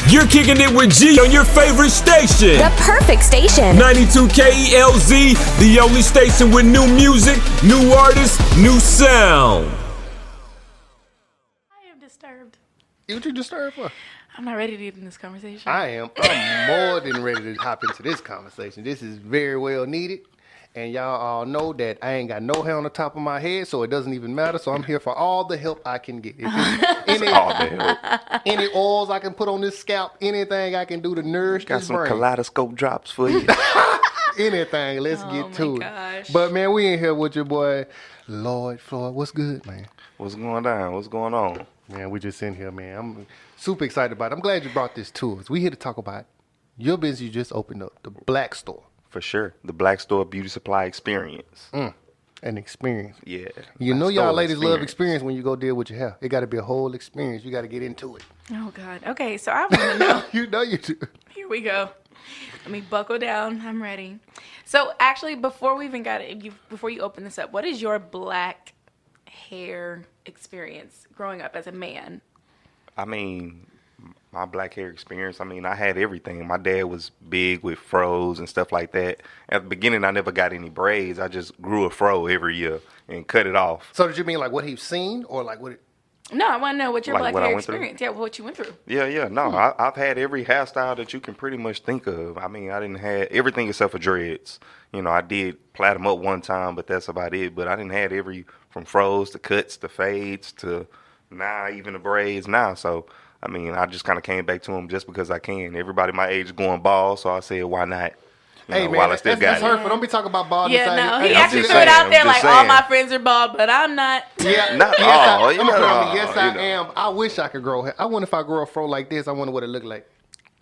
You're kicking it with G on your favorite station. The perfect station. 92 KELZ, the only station with new music, new artists, new sound. I am disturbed. What you disturbed for? I'm not ready to get in this conversation. I am. I'm more than ready to hop into this conversation. This is very well needed. And y'all all know that I ain't got no hair on the top of my head, so it doesn't even matter. So I'm here for all the help I can get. If any oils I can put on this scalp, anything I can do to nourish Got this some brain. kaleidoscope drops for you. Anything. Let's get to gosh. it. But, man, we in here with your boy, Lloyd Floyd. What's good, man? What's going down? What's going on? Man, we just in here, man. I'm super excited about it. I'm glad you brought this to us. We here to talk about your business you just opened up, the Black Store. For sure. The Black Store Beauty Supply Experience. An experience. Yeah. You know Black y'all Store ladies love experience when you go deal with your hair. It got to be a whole experience. You got to get into it. Oh, God. Okay, so I want to know. You know you do. Here we go. Let me buckle down. I'm ready. So, actually, before we even got it, before you open this up, what is your black hair experience growing up as a man? I mean, my black hair experience, I mean, I had everything. My dad was big with fros and stuff like that. At the beginning, I never got any braids. I just grew a fro every year and cut it off. So did you mean like what he's seen or like what it... No, I want to know what your Like black what I hair went through? experience. Yeah, what you went through. Yeah. No, I've had every hairstyle that you can pretty much think of. I mean, I didn't have everything except for dreads. You know, I did plait them up one time, but that's about it. But I didn't have every, from fros to cuts to fades to now even the braids now. So, I mean, I just kind of came back to them just because I can. Everybody my age is going bald, so I said, why not? You Hey, know, man, while I still that's got it. hurtful. Don't be talking about baldness. Yeah, no, he Hey, actually just threw it out saying, there I'm like just all saying. my friends are bald, but I'm not. Yeah, Not yes, all, I, you I'm know, gonna put on all, the yes, you I know. am. I wish I could grow hair. I wonder if I grow a fro like this, I wonder what it look like.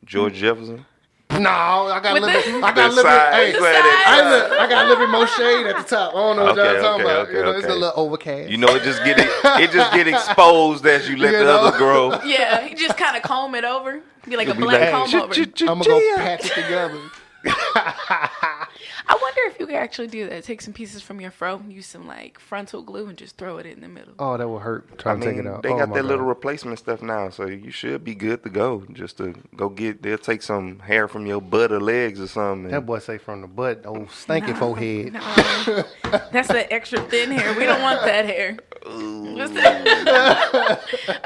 George Jefferson. No, I got a With little the- bit. I got a little side, bit. Hey, you glad it- I got a little bit more shade at the top. I don't know what y'all Okay, talking about. okay, You know, it's a okay. little overcast. You know, it just get exposed as you let You the know? other grow. Yeah, he just kind of comb it over. Be like a Be black like, comb over. I'm gonna go patch it together. I wonder if you could actually do that. Take some pieces from your fro, use some like frontal glue, and just throw it in the middle. Oh, that would hurt. I Trying to take mean, it out. they Oh, got my that God. little replacement stuff now, so you should be good to go. Just to go get, they'll take some hair from your butt or legs or something. That boy say from the butt, old stinking forehead. No, that's the extra thin hair. We don't want that hair.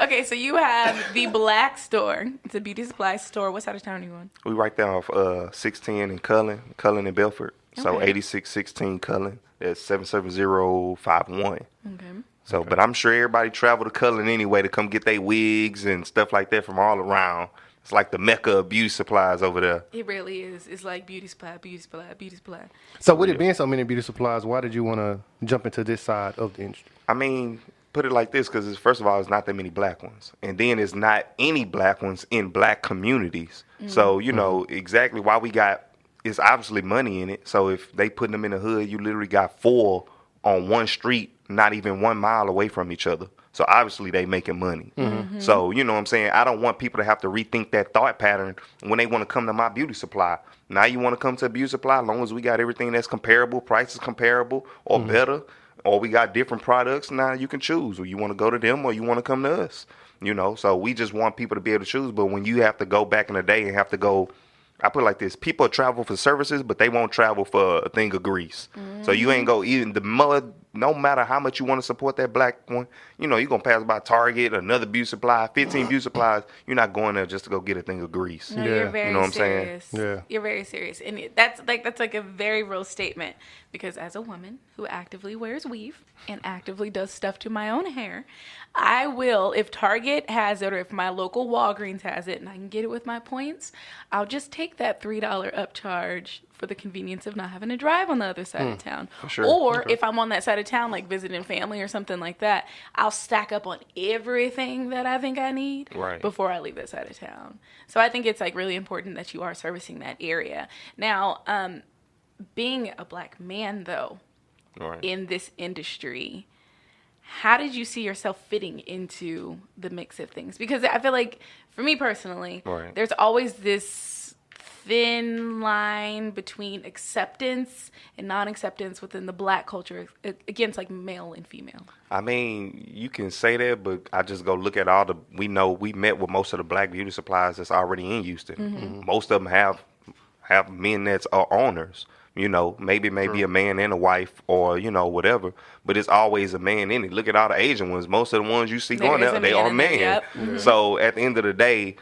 Okay, so you have the Black Store. It's a beauty supply store. What side of town are you on? We right there off 610 in Cullen and Belfort. So Okay. 8616 Cullen. That's 77051. Okay. So, but I'm sure everybody travel to Cullen anyway to come get their wigs and stuff like that from all around. It's like the mecca of beauty supplies over there. It really is. It's like beauty supply, beauty supply, beauty supply. So with it being so many beauty supplies, why did you want to jump into this side of the industry? I mean, put it like this, because first of all, it's not that many black ones. And then it's not any black ones in black communities. So, you know, exactly why we got, it's obviously money in it. So if they putting them in the hood, you literally got 4 on one street, not even 1 mile away from each other. So obviously they making money. So, you know what I'm saying? I don't want people to have to rethink that thought pattern when they want to come to my beauty supply. Now you want to come to a beauty supply, as long as we got everything that's comparable, price is comparable or better, or we got different products, now you can choose. Or you want to go to them or you want to come to us. You know, so we just want people to be able to choose. But when you have to go back in the day and have to go, I put it like this: people travel for services, but they won't travel for a thing of grease. So you ain't go even the mud. No matter how much you want to support that black one, you know, you're going to pass by Target, another beauty supply, 15 beauty supplies. You're not going there just to go get a thing of grease. No, Yeah. you're very You know what I'm saying? serious. Yeah. You're very serious. And that's like a very real statement, because as a woman who actively wears weave and actively does stuff to my own hair, I will, if Target has it or if my local Walgreens has it and I can get it with my points, I'll just take that $3 upcharge for the convenience of not having to drive on the other side of town. sure. Or if I'm on that side of town, like visiting family or something like that, I'll stack up on everything that I think I need Right. before I leave that side of town. So I think it's like really important that you are servicing that area. Now, being a black man though, Right. in this industry, how did you see yourself fitting into the mix of things? Because I feel like for me personally, Right. there's always this thin line between acceptance and non-acceptance within the Black culture against like male and female? I mean, you can say that, but I just go look at we met with most of the Black beauty suppliers that's already in Houston. Mm-hmm. Most of them have men that's owners. Maybe a man and a wife or, whatever, but it's always a man in it. Look at all the Asian ones. Most of the ones you see going out, they are men. Yep. Mm-hmm. So at the end of the day,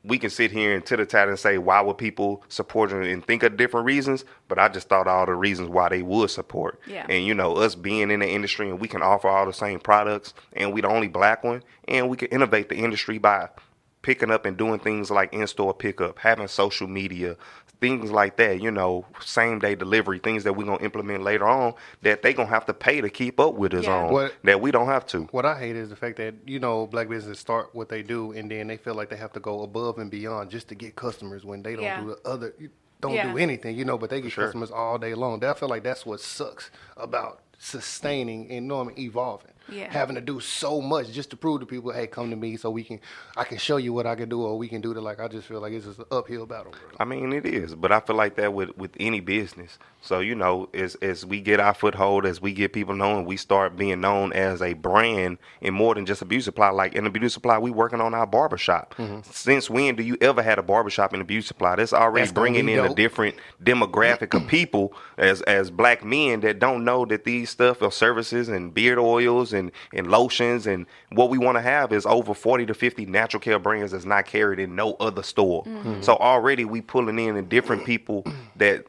we can sit here and tit-a-tat and say, why would people support them and think of different reasons? But I just thought all the reasons why they would support. Yeah. And, us being in the industry and we can offer all the same products and we the only Black one, and we can innovate the industry by picking up and doing things like in-store pickup, having social media, things like that, same day delivery, things that we're going to implement later on that they going to have to pay to keep up with us on, that we don't have to. What I hate is the fact that, Black businesses start what they do and then they feel like they have to go above and beyond just to get customers when they don't do the other, do anything, but they get customers all day long. I feel like that's what sucks about sustaining and evolving. Yeah. Having to do so much just to prove to people, hey, come to me so I can show you what I can do, or we can do it. I just feel like it's just an uphill battle. I mean, it is, but I feel like that with any business. So, as we get our foothold, as we get people known, we start being known as a brand and more than just a beauty supply. Like in the beauty supply, we working on our barbershop. Mm-hmm. Since when do you ever had a barbershop in the beauty supply? That's already bringing in a different demographic of people as Black men that don't know that these stuff are services and beard oils and lotions, and what we want to have is over 40 to 50 natural care brands that's not carried in no other store. Mm-hmm. So already we pulling in different people that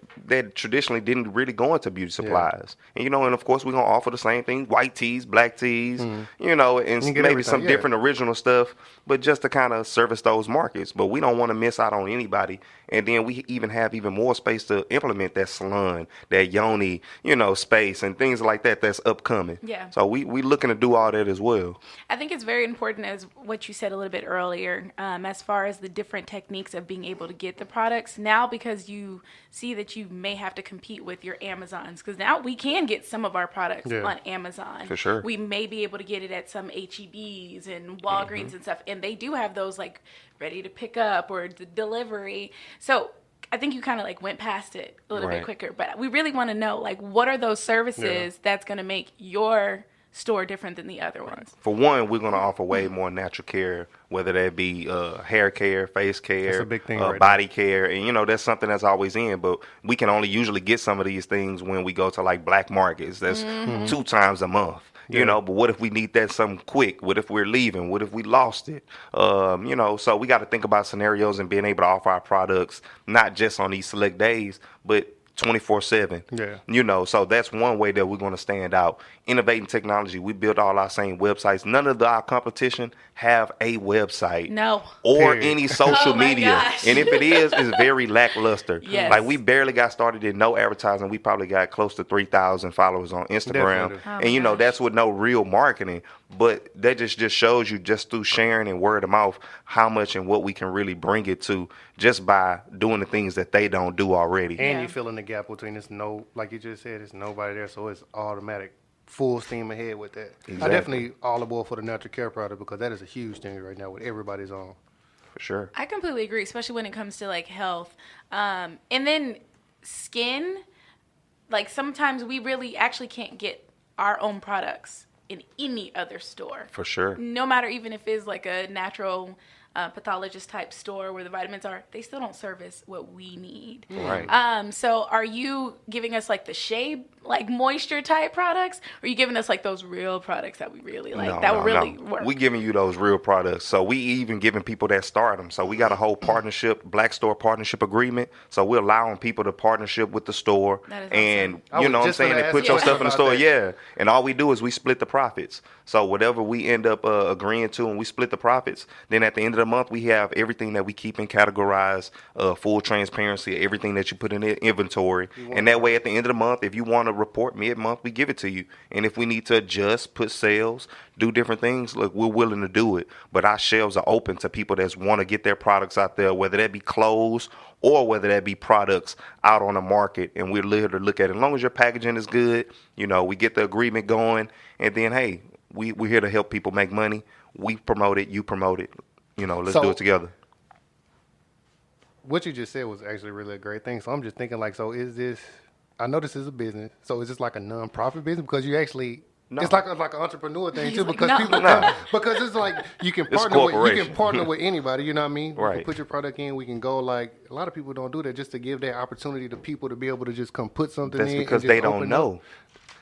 traditionally didn't really go into beauty supplies. And and of course we're going to offer the same thing, white teas, black teas, and maybe some different original stuff, but just to kind of service those markets. But we don't want to miss out on anybody. And then we even have even more space to implement that salon, that yoni, space and things like that that's upcoming. Yeah. So we looking to do all that as well. I think it's very important, as what you said a little bit earlier, as far as the different techniques of being able to get the products now, because you see that you may have to compete with your Amazons, because now we can get some of our products on Amazon. For sure. We may be able to get it at some HEBs and Walgreens and stuff, and they do have those like ready to pick up or the delivery. So I think you kind of like went past it a little bit quicker, but we really want to know, like, what are those services that's going to make your store different than the other ones? For one, we're going to offer way more natural care, whether that be hair care, face care, that's a big thing body care. And, that's something that's always in. But we can only usually get some of these things when we go to, like, black markets. That's 2 times a month. But what if we need that something quick? What if we're leaving? What if we lost it? So we got to think about scenarios and being able to offer our products, not just on these select days, but 24/7. Yeah. So that's one way that we're going to stand out. Innovating technology. We build all our same websites. None of our competition have a website. No. Or any social media. Gosh. And if it is, it's very lackluster. Yes. Like we barely got started in no advertising. We probably got close to 3,000 followers on Instagram. And that's with no real marketing. But that just shows you, just through sharing and word of mouth, how much and what we can really bring it to just by doing the things that they don't do already. And you fill in the gap between like you just said, there's nobody there, so it's automatic. Full steam ahead with that. Exactly. I definitely all aboard for the natural care product, because that is a huge thing right now with everybody's on. For sure. I completely agree, especially when it comes to like health. And then skin, like sometimes we really actually can't get our own products in any other store. For sure. No matter even if it's like a natural pathologist type store where the vitamins are, they still don't service what we need. Right. So are you giving us like the shea, like moisture type products? Or are you giving us like those real products that we really like, will really work? We giving you those real products. So we even giving people that start them. So we got a whole partnership, Black Store partnership agreement. So we're allowing people to partnership with the store. And awesome. You know what I'm saying? And put your stuff in the store. That. And all we do is we split the profits. So whatever we end up agreeing to and we split the profits, then at the end of the month, we have everything that we keep and categorize, full transparency, everything that you put in the inventory. And that way, at the end of the month, if you want to report mid-month, we give it to you. And if we need to adjust, put sales, do different things, look, we're willing to do it. But our shelves are open to people that want to get their products out there, whether that be clothes or whether that be products out on the market. And we're here to look at it. As long as your packaging is good, we get the agreement going. And then, hey, we're here to help people make money. We promote it. You promote it. Let's do it together. what you just said was actually really a great thing. So I'm just thinking like, so is this? I know this is a business. So is this like a non-profit business because you actually? No. It's like an entrepreneur thing too, like, because no. people No. because it's like you can It's partner with corporation. anybody. You know what I mean? Right. We can put your product in. We can go like a lot of people don't do that just to give that opportunity to people to be able to just come put something That's in. because and just they don't open know. up.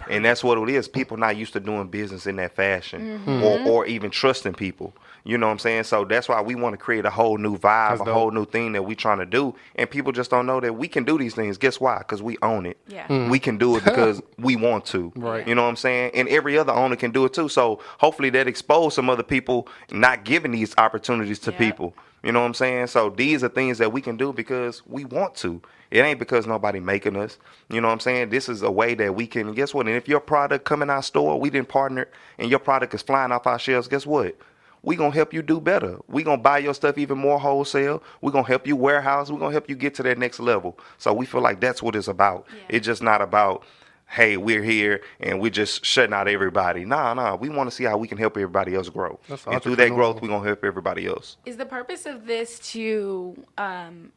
And that's what it is. People not used to doing business in that fashion or even trusting people. You know what I'm saying? So that's why we want to create a whole new vibe, That's a dope. whole new thing that we trying to do. And people just don't know that we can do these things. Guess why? Because we own it. Yeah. We can do it because we want to. Right. You know what I'm saying? And every other owner can do it too. So hopefully that expose some other people not giving these opportunities to Yeah. people. You know what I'm saying? So these are things that we can do because we want to. It ain't because nobody making us. You know what I'm saying? This is a way that we can, guess what? And if your product come in our store, we didn't partner, and your product is flying off our shelves, guess what? We going to help you do better. We going to buy your stuff even more wholesale. We going to help you warehouse. We going to help you get to that next level. So we feel like that's what it's about. Yeah. It's just not about, hey, we're here and we're just shutting out everybody. Nah. We want to see how we can help everybody else grow. That's And through that entrepreneurial. growth, we're going to help everybody else. Is the purpose of this to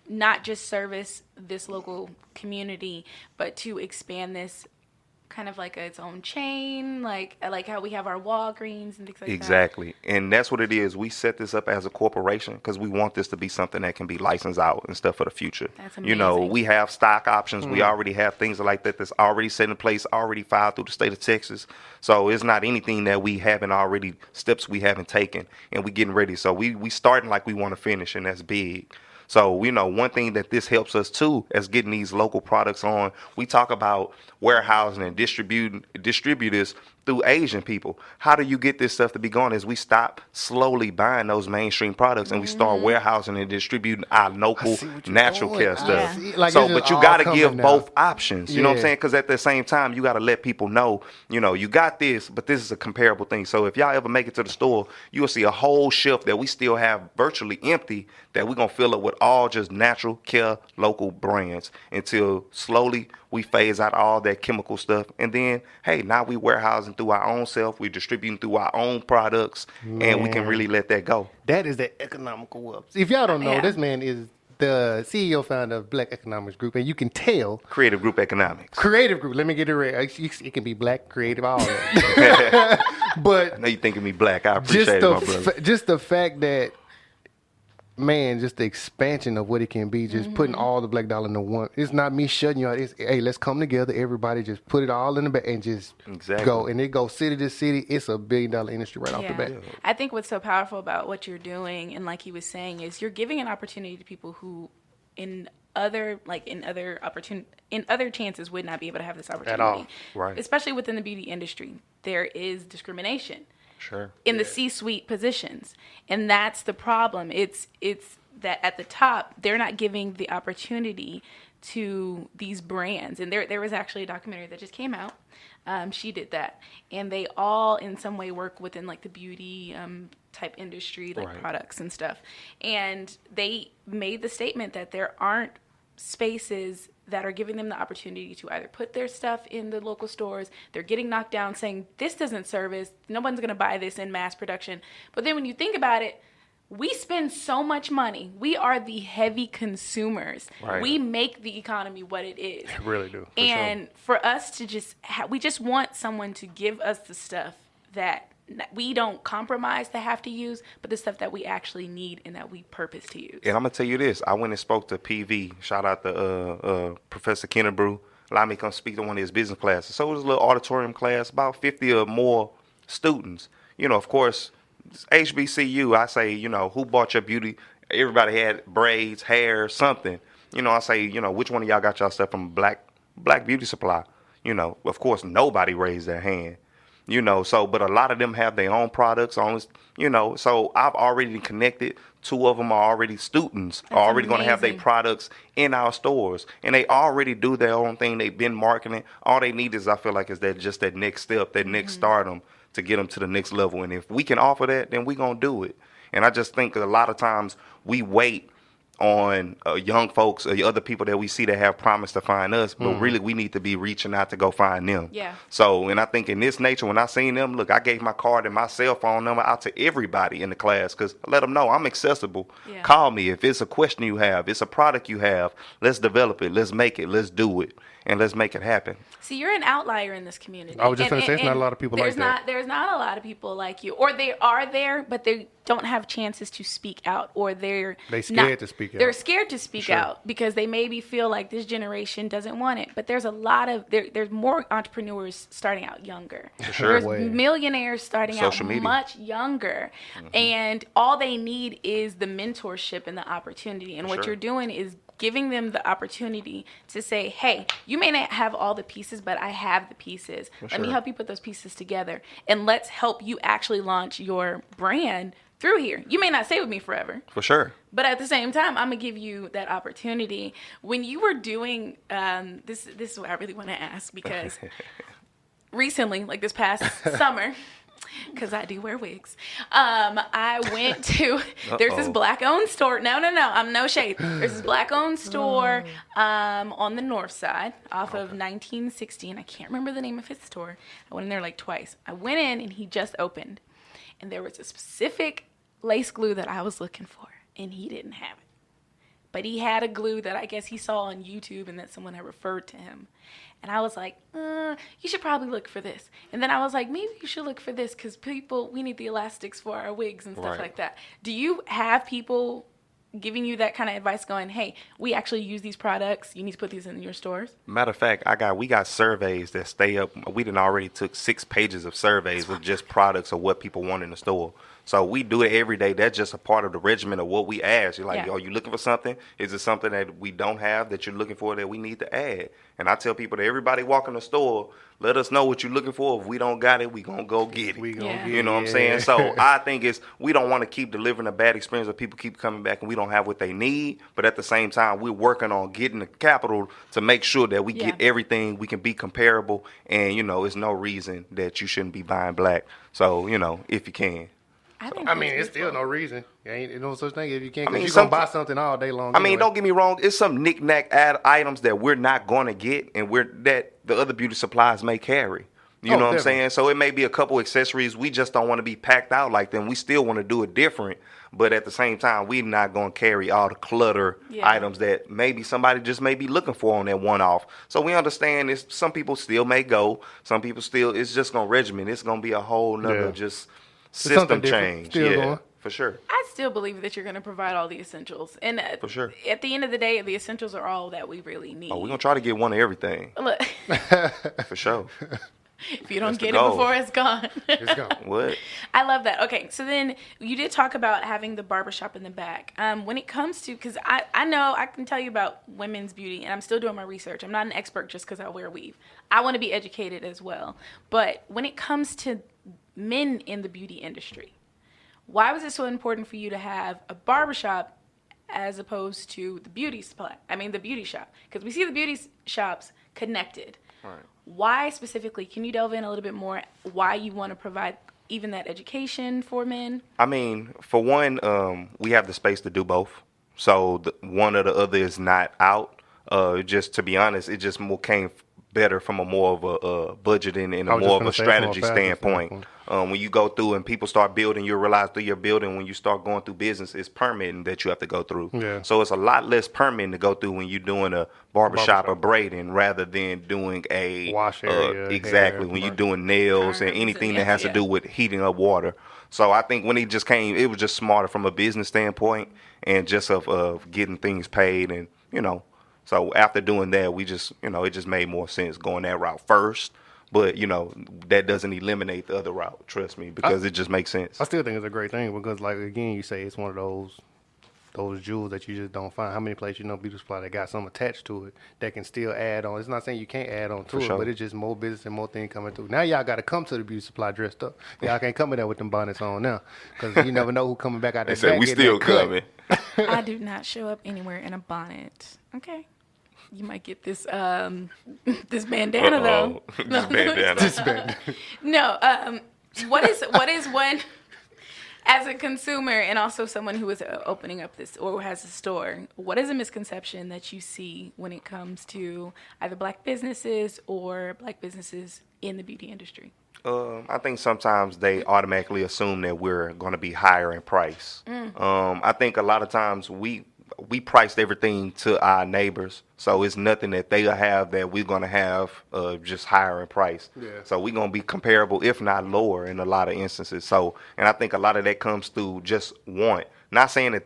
not just service this local community, but to expand this kind of like its own chain, like how we have our Walgreens and things like that? Exactly. And that's what it is. We set this up as a corporation because we want this to be something that can be licensed out and stuff for the future. That's You know, amazing. we have stock options. We already have things like that that's already set in place, already filed through the state of Texas. So it's not anything that we haven't already, steps we haven't taken, and we getting ready. So we starting like we want to finish, and that's big. So, you know, one thing that this helps us too as getting these local products on, we talk about warehousing and distributors through Asian people. How do you get this stuff to be going as we stop slowly buying those mainstream products and we start warehousing and distributing our local see what you're natural doing. care I stuff. see. Like, So, it's just but you all got to coming give now. both options, you know what I'm Yeah. saying? Because at the same time, you got to let people know, you know, you got this, but this is a comparable thing. So if y'all ever make it to the store, you'll see a whole shelf that we still have virtually empty that we're going to fill up with all just natural care local brands until slowly we phase out all that chemical stuff. And then, hey, now we warehousing through our own self. We're distributing through our own products, and we can Man. really let that go. That is the economical wealth. If y'all don't know, Yeah. this man is the CEO founder of Black Economics Group, and you can tell Creative Group Economics. creative group. Let me get it right. It can be black, creative, all that. But I know you thinking me black. I appreciate it, my brother. just the fact that, man, just the expansion of what it can be, just putting all the black dollar into one. It's not me shutting you out. It's, hey, let's come together. Everybody just put it all in the back and just Exactly. go. And it goes city to city. It's a $1 billion industry right off the bat. I think what's so powerful about what you're doing, and like he was saying, is you're giving an opportunity to people who in other chances would not be able to have this opportunity. all. Right. Especially within the beauty industry. There is discrimination Sure. in the C-suite positions. And that's the problem. It's that at the top, they're not giving the opportunity to these brands. And there was actually a documentary that just came out. She did that. And they all in some way work within like the beauty type industry, like Right. products and stuff. And they made the statement that there aren't spaces that are giving them the opportunity to either put their stuff in the local stores. They're getting knocked down saying, this doesn't service. No one's going to buy this in mass production. But then when you think about it, we spend so much money. We are the heavy consumers. Right. We make the economy what it is. Really do. And for us to just, we just want someone to give us the stuff that we don't compromise to have to use, but the stuff that we actually need and that we purpose to use. And I'm gonna tell you this: I went and spoke to PV. Shout out to Professor Kennebrew. Allowed me to come speak to one of his business classes. So it was a little auditorium class, about 50 or more students. You know, of course, HBCU. I say, you know, who bought your beauty? Everybody had braids, hair, something. You know, I say, you know, which one of y'all got y'all stuff from Black Beauty Supply? You know, of course, nobody raised their hand. You know, so, but a lot of them have their own products on, you know, so I've already connected. 2 of them are already students, are already going to have their amazing. products in our stores, and they already do their own thing. They've been marketing. All they need is, I feel like, is that just that next step, that next stardom to get them to the next level. And if we can offer that, then we're going to do it. And I just think a lot of times we wait on young folks or other people that we see that have promise to find us, but really we need to be reaching out to go find them. Yeah. So, and I think in this nature, when I seen them, look, I gave my card and my cell phone number out to everybody in the class because I let them know I'm accessible. Yeah. Call me if it's a question you have, it's a product you have. Let's develop it. Let's make it. Let's do it. And let's make it happen. See, you're an outlier in this community. I was just going to say, there's not a lot of people like that. There's not a lot of people like you. Or they are there, but they don't have chances to speak out. Or they're scared to speak out. They're scared to speak out because they maybe feel like this generation doesn't want it. But there's a lot of, there's more entrepreneurs starting out younger. Sure. There's millionaires starting Social out media. much younger. And all they need is the mentorship and the opportunity. And what Sure. you're doing is giving them the opportunity to say, hey, you may not have all the pieces, but I have the pieces. Let me help you put those pieces together. And let's help you actually launch your brand through here. You may not stay with me forever. For sure. But at the same time, I'm going to give you that opportunity. When you were doing, this is what I really want to ask, because recently, like this past summer, because I do wear wigs, I went to, there's this black-owned store. No, I'm no shade. There's this black-owned store on the north side off of 1916. I can't remember the name of his store. I went in there like twice. I went in, and he just opened. And there was a specific lace glue that I was looking for, and he didn't have it. But he had a glue that I guess he saw on YouTube and that someone had referred to him. And I was like, you should probably look for this. And then I was like, maybe you should look for this because we need the elastics for our wigs and stuff like that. Do you have people giving you that kind of advice going, hey, we actually use these products. You need to put these in your stores? Matter of fact, we got surveys that stay up. We done already took 6 pages of surveys of just products of what people want in the store. So we do it every day. That's just a part of the regimen of what we ask. You're like, are you looking for something? Is it something that we don't have that you're looking for that we need to add? And I tell people that everybody walk in the store, let us know what you're looking for. If we don't got it, we going to go get it. You know what I'm saying? So I think we don't want to keep delivering a bad experience where people keep coming back and we don't have what they need. But at the same time, we're working on getting the capital to make sure that we get everything. We can be comparable. And, it's no reason that you shouldn't be buying black. So, if you can. I mean, it's still no reason. Ain't no such thing if you can't. You're going to buy something all day long. I mean, don't get me wrong. It's some knick-knack items that we're not going to get and that the other beauty supplies may carry. You know what I'm saying? So it may be a couple accessories. We just don't want to be packed out like them. We still want to do it different. But at the same time, we're not going to carry all the clutter items that maybe somebody just may be looking for on that one-off. So we understand some people still may go. Some people still, it's just going to regiment. It's going to be a whole nother just system change. For sure. I still believe that you're going to provide all the essentials. And for sure. At the end of the day, the essentials are all that we really need. Oh, we're going to try to get one of everything. Look. For sure. If you don't get it before it's gone. It's gone. What? I love that. Okay, so then you did talk about having the barbershop in the back. When it comes to, because I know I can tell you about women's beauty, and I'm still doing my research. I'm not an expert just because I wear weave. I want to be educated as well. But when it comes to men in the beauty industry, why was it so important for you to have a barbershop as opposed to the beauty shop? Because we see the beauty shops connected. Right. Why specifically? Can you delve in a little bit more why you want to provide even that education for men? I mean, for one, we have the space to do both. So one or the other is not out. Just to be honest, it just came better from a more of a budgeting and more of a strategy standpoint. When you go through and people start building, you realize through your building, when you start going through business, it's permitting that you have to go through. Yeah. So it's a lot less permitting to go through when you're doing a barbershop or braiding rather than doing a wash area. Exactly. When you're doing nails and anything that has to do with heating up water. So I think when he just came, it was just smarter from a business standpoint and just of getting things paid and, So after doing that, we just, it just made more sense going that route first. But, that doesn't eliminate the other route, trust me, because it just makes sense. I still think it's a great thing because, like, again, you say it's one of those jewels that you just don't find. How many places beauty supply that got something attached to it that can still add on? It's not saying you can't add on to it, but it's just more business and more things coming through. Now y'all got to come to the beauty supply dressed up. Y'all can't come in there with them bonnets on now because you never know who's coming back out there. They said we still coming. I do not show up anywhere in a bonnet. Okay. You might get this this bandana though. This bandana. No. What is one? As a consumer and also someone who is opening up this or has a store, what is a misconception that you see when it comes to either black businesses or black businesses in the beauty industry? I think sometimes they automatically assume that we're going to be higher in price. I think a lot of times we priced everything to our neighbors, so it's nothing that they'll have that we're going to have just higher in price. Yeah. So we're going to be comparable, if not lower, in a lot of instances. So, and I think a lot of that comes through just want. Not saying that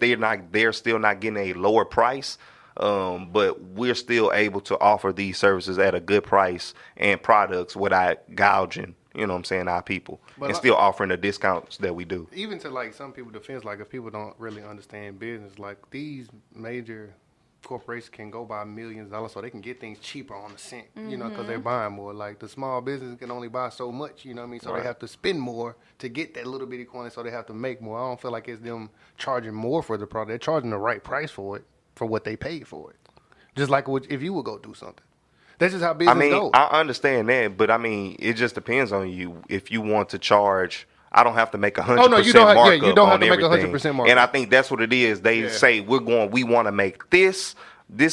they're still not getting a lower price, but we're still able to offer these services at a good price and products without gouging, you know what I'm saying, our people, But and still offering the discounts that we do. Even to like some people defense, like if people don't really understand business, like these major corporations can go buy millions of dollars so they can get things cheaper on the cent, you know, because they're buying more. Like the small business can only buy so much, you know what I mean? So Right. they have to spend more to get that little bitty quantity, so they have to make more. I don't feel like it's them charging more for the product. They're charging the right price for it, for what they paid for it. Just like if you would go do something. That's just how business goes. I understand that, but I mean, it just depends on you. If you want to charge, I don't have to make 100% Oh, no, you don't have- yeah, markup you don't have on to make a everything. 100% markup. And I think that's what it is. They say we want to make this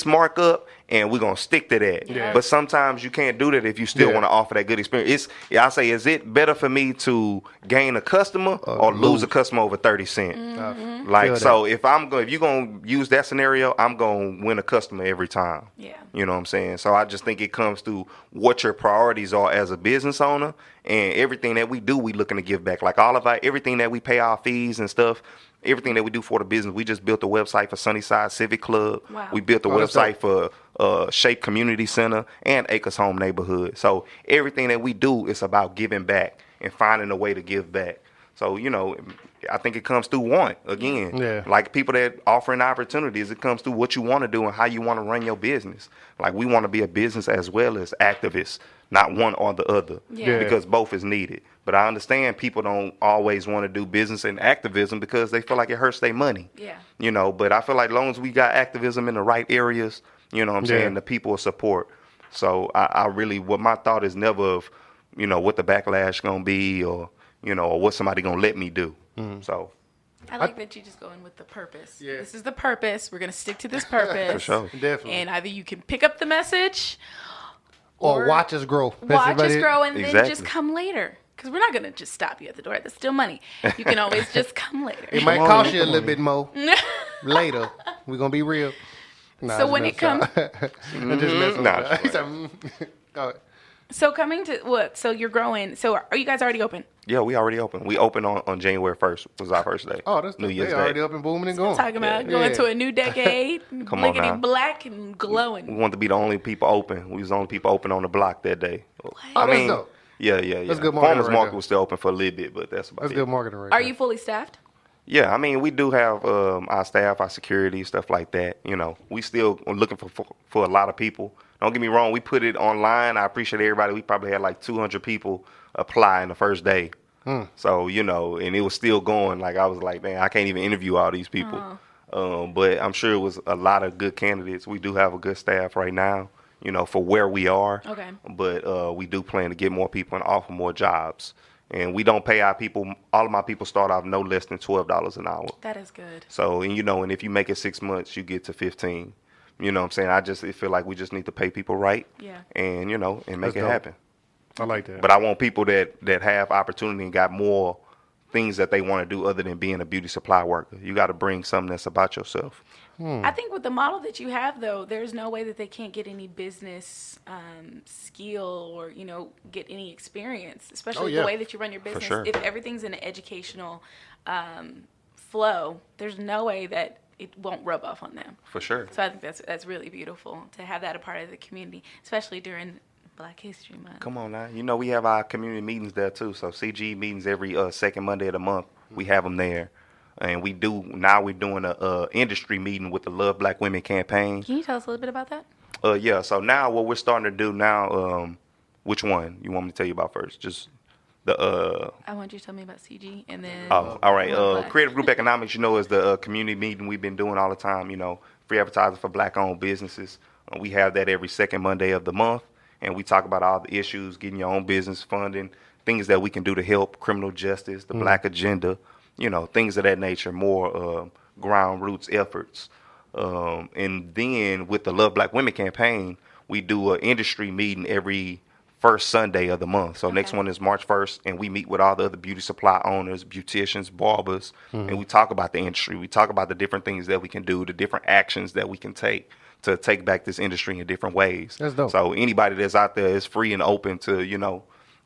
markup, and we're going to stick to that. Yeah. But sometimes you can't do that if you still Yeah. want to offer that good experience. I say, is it better for me to gain a customer or lose a customer over 30 cents? Like, Feel so if you're going to use that scenario, I'm going to win a customer every time. Yeah. You know what I'm saying? So I just think it comes through what your priorities are as a business owner, and everything that we do, we looking to give back. Like everything that we pay our fees and stuff, everything that we do for the business. We just built a website for Sunnyside Civic Club. Wow. We built a that's website for Shape Community Center and Acres Home Neighborhood. So everything that we do is about giving back and finding a way to give back. So, you know, I think it comes through want again. Yeah. Like people that offering opportunities, it comes through what you want to do and how you want to run your business. Like we want to be a business as well as activists, not one or the other, Yeah. because both is needed. But I understand people don't always want to do business and activism because they feel like it hurts their money. Yeah. You know, but I feel like as long as we got activism in the right areas, you know what I'm Yeah. saying, the people will support. So I really, what my thought is never of, you know, what the backlash going to be or, you know, or what somebody going to let me do. So. I like that you just go in with the purpose. Yeah. This is the purpose. We're going to stick to this purpose. For sure. Definitely. And either you can pick up the message or watch us grow. That's watch about us it. grow and then Exactly. just come later. Because we're not going to just stop you at the door. That's still money. You can always just come later. It might on, cost man, you a come little on. bit more later. We're going to be real. Nah, So just when mess it comes- with y'all. Just mess with Nah, y'all. just He said, Go ahead. So coming to what? So you're growing. So are you guys already open? Yeah, we already opened. We opened on January 1st was our first day. Oh, that's New New Year's They Day. already up and booming and going. Talking about Yeah. going to a new decade, Come on blickety now. black and We glowing. wanted to be the only people open. We was the only people open on the block that day. Oh, that's dope. Yeah. That's good marketing Farmers right Market there. was still open for a little bit, but that's about That's it. good marketing right Are there. you fully staffed? Yeah, I mean, we do have our staff, our security, stuff like that. You know, we still are looking for a lot of people. Don't get me wrong. We put it online. I appreciate everybody. We probably had like 200 people apply in the first day. So, you know, and it was still going. Like, I was like, man, I can't even interview all these people. But I'm sure it was a lot of good candidates. We do have a good staff right now, you know, for where we are. Okay. But we do plan to get more people and offer more jobs. And we don't pay our people. All of my people start off no less than $12 an hour. That is good. So, and you know, and if you make it 6 months, you get to 15. You know what I'm saying? I feel like we just need to pay people right. Yeah. And, you know, and make That's it dope. happen. I like that. But I want people that have opportunity and got more things that they want to do other than being a beauty supply worker. You got to bring something that's about yourself. I think with the model that you have, though, there's no way that they can't get any business skill or, you know, get any experience, especially yeah. the way that you run your business. sure. If everything's in an educational flow, there's no way that it won't rub off on them. For sure. So I think that's really beautiful to have that a part of the community, especially during Black History Month. Come on now. You know, we have our community meetings there too. So CG meetings every second Monday of the month. We have them there. And we're doing a industry meeting with the Love Black Women campaign. Can you tell us a little bit about that? Yeah, so now what we're starting to do now, which one you want me to tell you about first? Just the I want you to tell me about CG and then. Oh, all right. Love Black. Creative Group Economics, you know, is the community meeting we've been doing all the time. You know, free advertising for Black-owned businesses. We have that every second Monday of the month, and we talk about all the issues, getting your own business funding, things that we can do to help criminal justice, the Black agenda, things of that nature, more ground roots efforts. And then with the Love Black Women campaign, we do an industry meeting every first Sunday of the month. So next one is March 1st, and we meet with all the other beauty supply owners, beauticians, barbers, and we talk about the industry. We talk about the different things that we can do, the different actions that we can take to take back this industry in different ways. That's dope. So anybody that's out there is free and open to,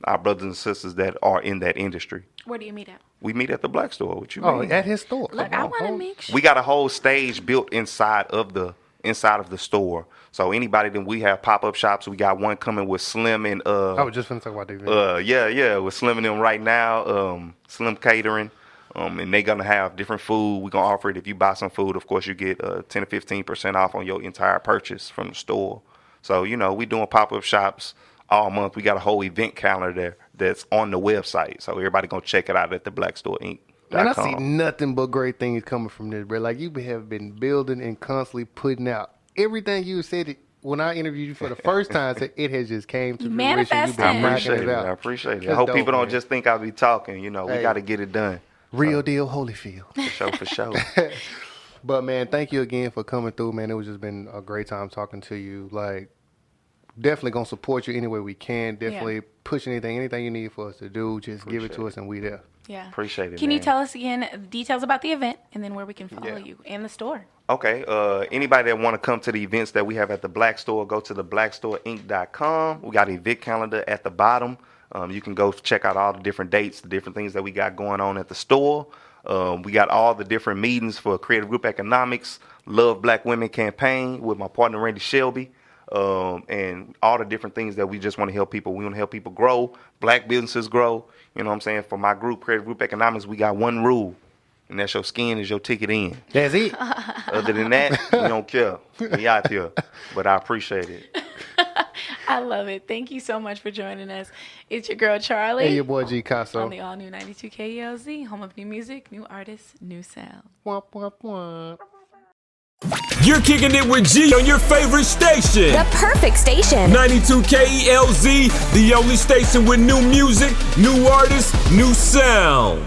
our brothers and sisters that are in that industry. Where do you meet at? We meet at the Black Store. What you Oh, mean? at his store. Look, I want to make sure. We got a whole stage built inside of the store. So anybody that we have pop-up shops, we got one coming with Slim and I was just going to talk about the event. yeah, with Slim and them right now, Slim Catering. And they gonna have different food. We're gonna offer it. If you buy some food, of course you get 10 to 15% off on your entire purchase from the store. So, we doing pop-up shops all month. We got a whole event calendar there that's on the website. So everybody gonna check it out at theblackstoreinc.com. Man, I see nothing but great things coming from this, bro. Like, you have been building and constantly putting out everything you said. When I interviewed you for the first time, it has just came to fruition. You've been I knocking appreciate it. out. I appreciate it. I That's hope dope, people don't man. just think I'll be talking. We got to get it done. Real deal Holyfield. For sure. But, man, thank you again for coming through, man. It was just been a great time talking to you. Like, definitely going to support you any way we can. Definitely push anything you need for us to do. Just give it to us and we there. Yeah. Appreciate it, Can you man. tell us again details about the event and then where we can follow you and the store? Okay. Anybody that want to come to the events that we have at the Black Store, go to theblackstoreinc.com. We got an event calendar at the bottom. You can go check out all the different dates, the different things that we got going on at the store. We got all the different meetings for Creative Group Economics, Love Black Women campaign with my partner Randy Shelby, and all the different things that we just want to help people. We want to help people grow, black businesses grow. You know what I'm saying? For my group, Creative Group Economics, we got one rule, and that's your skin is your ticket in. That's it. Other than that, we don't care. We out here. But I appreciate it. I love it. Thank you so much for joining us. It's your girl, Charlie. Hey, your boy G Casso. On the all-new 92 KELZ, home of new music, new artists, new sound. Womp, womp, womp. You're kicking it with G on your favorite station. The perfect station. 92 KELZ, the only station with new music, new artists, new sound.